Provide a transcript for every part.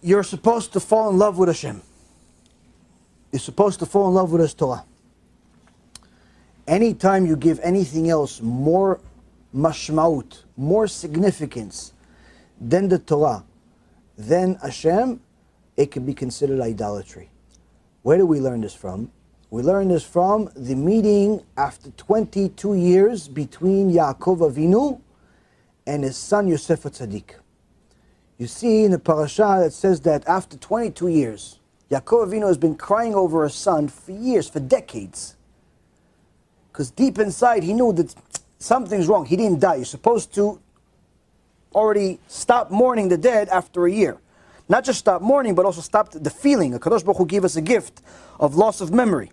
you're supposed to fall in love with Hashem. You're supposed to fall in love with His Torah. Anytime you give anything else more mashmaut, more significance than the Torah, than Hashem, it can be considered idolatry. Where do we learn this from? We learn this from the meeting after 22 years between Yaakov Avinu and his son Yosef HaTzadik. You see in the parasha it says that after 22 years, Yaakov Avinu has been crying over his son for years, for decades. Because deep inside he knew that something's wrong. He didn't die. You're supposed to already stop mourning the dead after a year. Not just stop mourning, but also stop the feeling. HaKadosh Baruch Hu gave us a gift of loss of memory.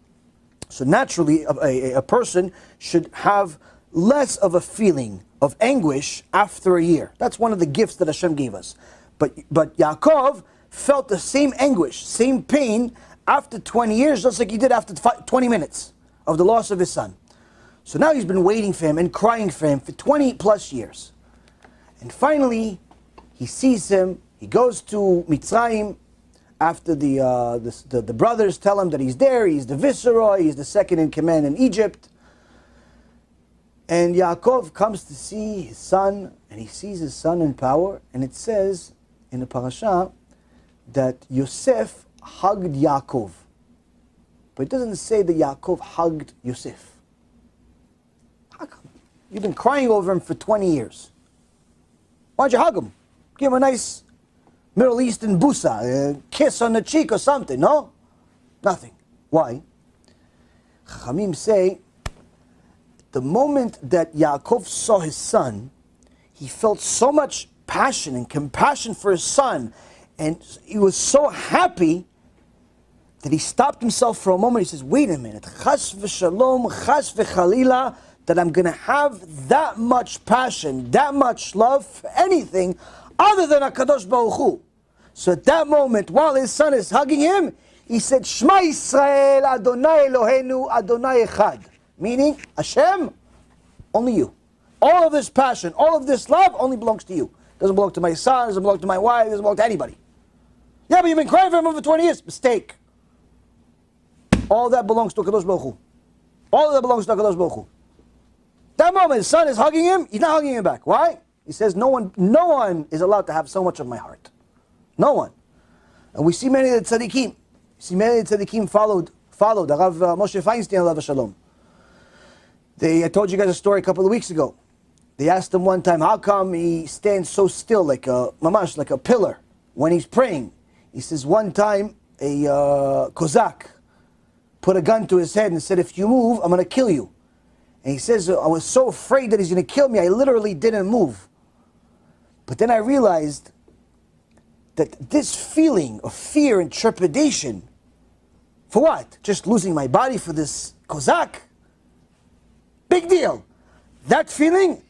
So naturally, a person should have less of a feeling of anguish after a year. That's one of the gifts that Hashem gave us. But Yaakov felt the same anguish, same pain after 20 years, just like he did after 20 minutes of the loss of his son. So now he's been waiting for him and crying for him for 20 plus years. And finally, he sees him. He goes to Mitzrayim after the brothers tell him that he's there. He's the viceroy. He's the second in command in Egypt. And Yaakov comes to see his son, and he sees his son in power. And it says in the parasha that Yosef hugged Yaakov. But it doesn't say that Yaakov hugged Yosef. How come? You've been crying over him for 20 years. Why'd you hug him? Give him a nice Middle Eastern busa, a kiss on the cheek or something, no? Nothing. Why? Chachamim say, the moment that Yaakov saw his son, he felt so much passion and compassion for his son, and he was so happy that he stopped himself for a moment. He says, wait a minute, chas v'shalom, chas v'chalila, that I'm going to have that much passion, that much love for anything other than HaKadosh Baruch Hu. So at that moment, while his son is hugging him, he said, Shema Yisrael, Adonai Eloheinu, Adonai Echad. Meaning, Hashem, only you. All of this passion, all of this love only belongs to you. Doesn't belong to my son, doesn't belong to my wife, doesn't belong to anybody. Yeah, but you've been crying for him over 20 years. Mistake. All that belongs to HaKadosh Baruch Hu. All of that belongs to HaKadosh Baruch Hu. That moment, his son is hugging him, he's not hugging him back. Why? He says, no one is allowed to have so much of my heart. No one. And we see many of the tzaddikim. Followed the Rav Moshe Feinstein, alav shalom. I told you guys a story a couple of weeks ago. They asked him one time, how come he stands so still, like a pillar, when he's praying? He says, one time, a Cossack put a gun to his head and said, if you move, I'm going to kill you. And he says, I was so afraid that he's going to kill me, I literally didn't move. But then I realized that this feeling of fear and trepidation, for what? Just losing my body for this Cossack? Big deal. That feeling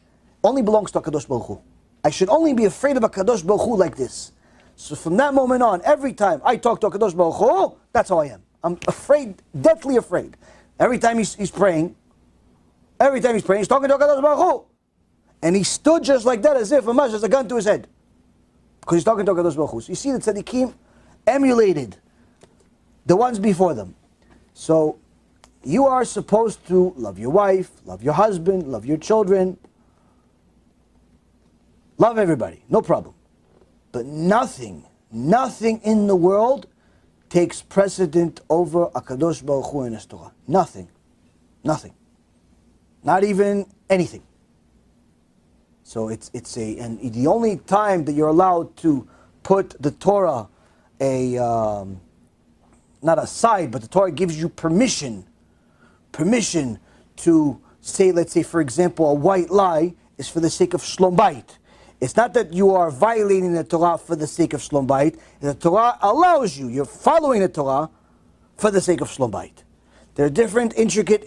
only belongs to HaKadosh Baruch Hu. I should only be afraid of HaKadosh Baruch Hu like this. So from that moment on, every time I talk to HaKadosh Baruch Hu, that's how I am. I'm afraid, deathly afraid. Every time he's praying, he's talking to HaKadosh Baruch Hu. And he stood just like that, as if Mamash has a gun to his head. Because he's talking to HaKadosh Baruch Hu. So you see the tzaddikim emulated the ones before them. So you are supposed to love your wife, love your husband, love your children. Love everybody, no problem. But nothing in the world takes precedent over HaKadosh Baruch Hu and His Torah. Nothing. Not even anything. So and the only time that you're allowed to put the Torah not aside, but the Torah gives you permission to say, let's say for example, a white lie is for the sake of Shlom Bayit. It's not that you are violating the Torah for the sake of Shlom Bayit. The Torah allows you, you're following the Torah for the sake of Shlom Bayit. There are different intricate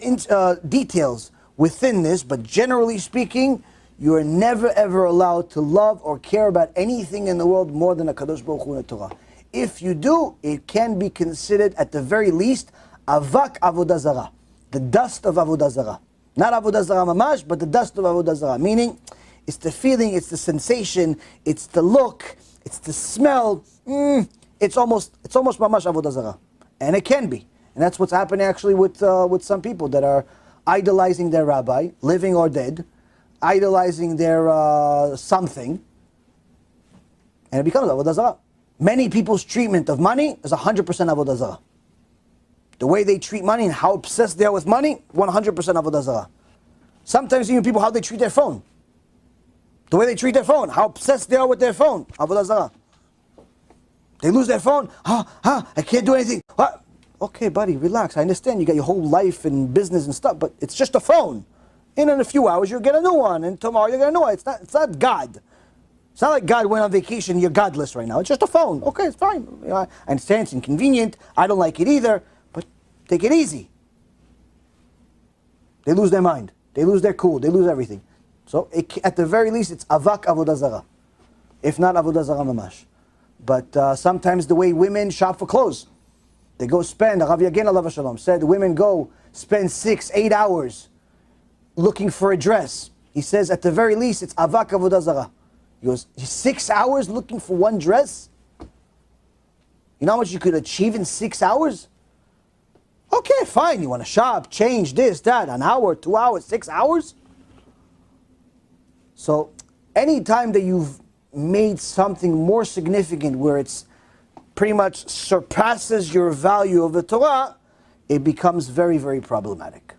details within this, but generally speaking, you are never ever allowed to love or care about anything in the world more than HaKadosh Baruch Hu and the Torah. If you do, it can be considered at the very least avak avodah zarah, the dust of avodah zarah. Not avodah zarah mamash, but the dust of avodah zarah. Meaning, it's the feeling, it's the sensation, it's the look, it's the smell. it's almost mamash avodah zarah, and it can be, and that's what's happening actually with some people that are idolizing their rabbi, living or dead, idolizing their something, and it becomes avodah zarah. Many people's treatment of money is 100% avodah zarah. The way they treat money and how obsessed they are with money, 100% avodah zarah. Sometimes even people, how they treat their phone. The way they treat their phone, how obsessed they are with their phone, avodah zarah. They lose their phone, I can't do anything. What? Okay, buddy, relax. I understand you got your whole life and business and stuff, but it's just a phone. In a few hours, you'll get a new one, and tomorrow you'll get a new one. It's not God. It's not like God went on vacation, you're godless right now. It's just a phone. Okay, it's fine. I understand it's inconvenient. I don't like it either, but take it easy. They lose their mind. They lose their cool. They lose everything. So at the very least, it's avak avodah zarah. If not avodah zarah mamash. But sometimes the way women shop for clothes. They go spend, Rav Yagen alav shalom said, women go spend 6-8 hours looking for a dress. He says at the very least, it's avak avodah zarah. He goes, 6 hours looking for one dress? You know how much you could achieve in 6 hours? Okay, fine. You want to shop, change this, that, an hour, 2 hours, 6 hours? So, anytime that you've made something more significant where it's pretty much surpasses your value of the Torah, it becomes very, very problematic.